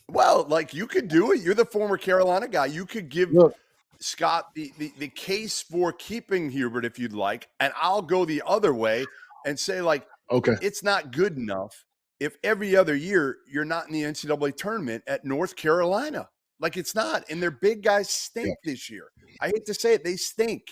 Well, like you could do it. You're the former Carolina guy. You could give Look, Scott the case for keeping Hubert if you'd like, and I'll go the other way and say like okay. it's not good enough if every other year you're not in the NCAA tournament at North Carolina. Like it's not, and their big guys stink this year. I hate to say it, they stink.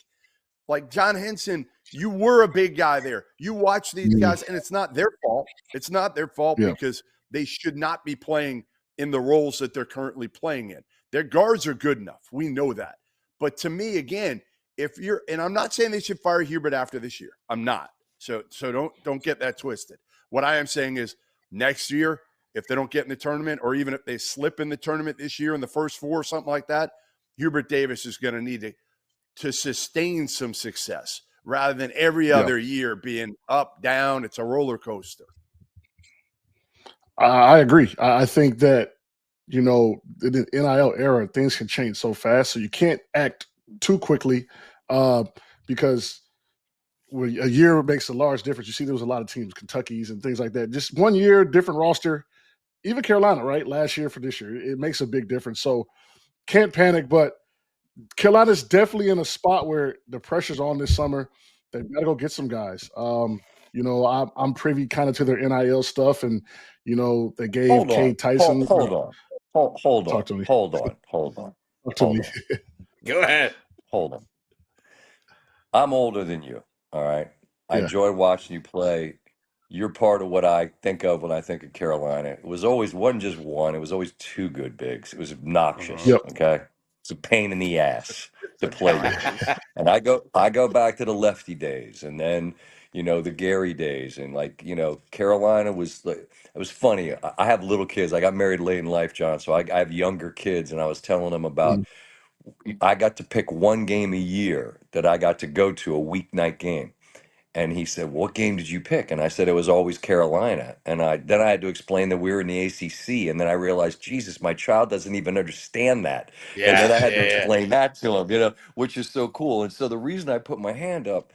Like John Henson, you were a big guy there. You watch these guys, and it's not their fault. It's not their fault because they should not be playing in the roles that they're currently playing in. Their guards are good enough. We know that. But to me, again, if you're, and I'm not saying they should fire Hubert after this year. I'm not. So don't get that twisted. What I am saying is next year, if they don't get in the tournament, or even if they slip in the tournament this year in the first four or something like that, Hubert Davis is going to need to sustain some success rather than every other year being up, down. It's a roller coaster. I agree. I think that, in the NIL era, things can change so fast. So you can't act too quickly because a year makes a large difference. You see, there was a lot of teams, Kentucky's and things like that. Just 1 year, different roster. Even Carolina, right? Last year for this year, it makes a big difference. So can't panic, but Carolina's definitely in a spot where the pressure's on this summer. They've got to go get some guys. I'm privy kind of to their NIL stuff, and they gave Cade Tyson. Hold on. Talk to me. Hold on. Talk to me. Go ahead. Hold on. I'm older than you. All right. I enjoy watching you play. You're part of what I think of when I think of Carolina. It wasn't just one. It was always two good bigs. It was obnoxious. Yep. Okay. It's a pain in the ass to play with. And I go back to the lefty days, and then the Gary days, and Carolina was like, it was funny. I have little kids. I got married late in life, John, so I have younger kids, and I was telling them about. I got to pick one game a year that I got to go to, a weeknight game. And he said, "What game did you pick?" And I said, "It was always Carolina." And then I had to explain that we were in the ACC. And then I realized, Jesus, my child doesn't even understand that. And then I had to explain that to him, which is so cool. And so the reason I put my hand up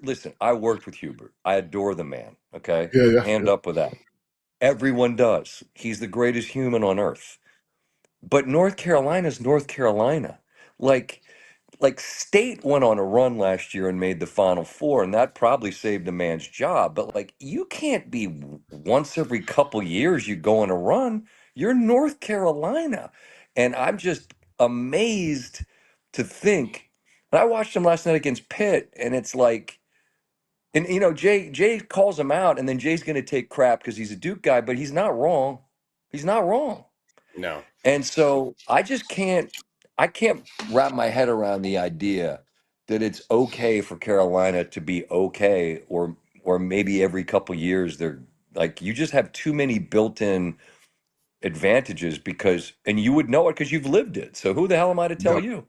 listen, I worked with Hubert. I adore the man. Okay. Hand up with that. Everyone does. He's the greatest human on earth. But North Carolina's North Carolina. Like State went on a run last year and made the Final Four, and that probably saved the man's job. But you can't be once every couple years you go on a run. You're North Carolina, and I'm just amazed to think. And I watched him last night against Pitt, and it's like, and Jay calls him out, and then Jay's going to take crap because he's a Duke guy, but he's not wrong. He's not wrong. No. And so I can't wrap my head around the idea that it's okay for Carolina to be okay, or maybe every couple years they're like, you just have too many built-in advantages and you would know it because you've lived it. So who the hell am I to tell you?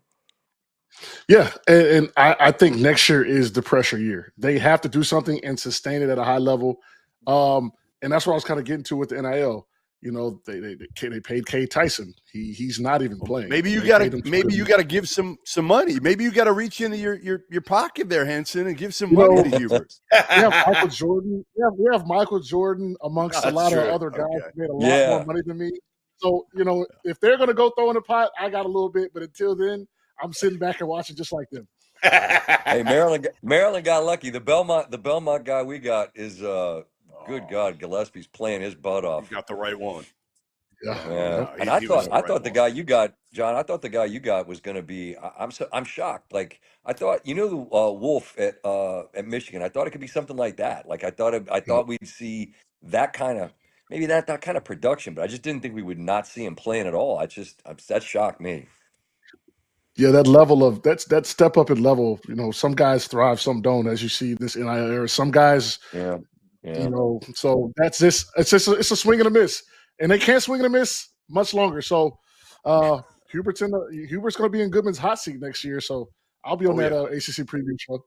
Yeah, and I think next year is the pressure year. They have to do something and sustain it at a high level. And that's what I was kind of getting to with the NIL. They paid Cade Tyson. He's not even playing. Maybe you got to give some money. Maybe you got to reach into your pocket there, Henson, and give some money to Hubert. We have Michael Jordan. We have Michael Jordan amongst a lot of other guys who made a lot more money than me. So if they're going to go throw in the pot, I got a little bit. But until then, I'm sitting back and watching just like them. Hey, Maryland got lucky. The Belmont guy we got is good God, Gillespie's playing his butt off. You got the right one. Yeah. And I thought the guy you got, John, I thought the guy you got was going to be. I'm shocked. Like I thought, Wolf at Michigan. I thought it could be something like that. Like I thought we'd see that kind of maybe that kind of production, but I just didn't think we would not see him playing at all. That shocked me. Yeah, that level of that step up in level. Some guys thrive, some don't. As you see this NIL era, some guys. Yeah. So that's this. It's a swing and a miss, and they can't swing and a miss much longer. So Hubert's going to be in Goodman's hot seat next year. So I'll be on that ACC preview show.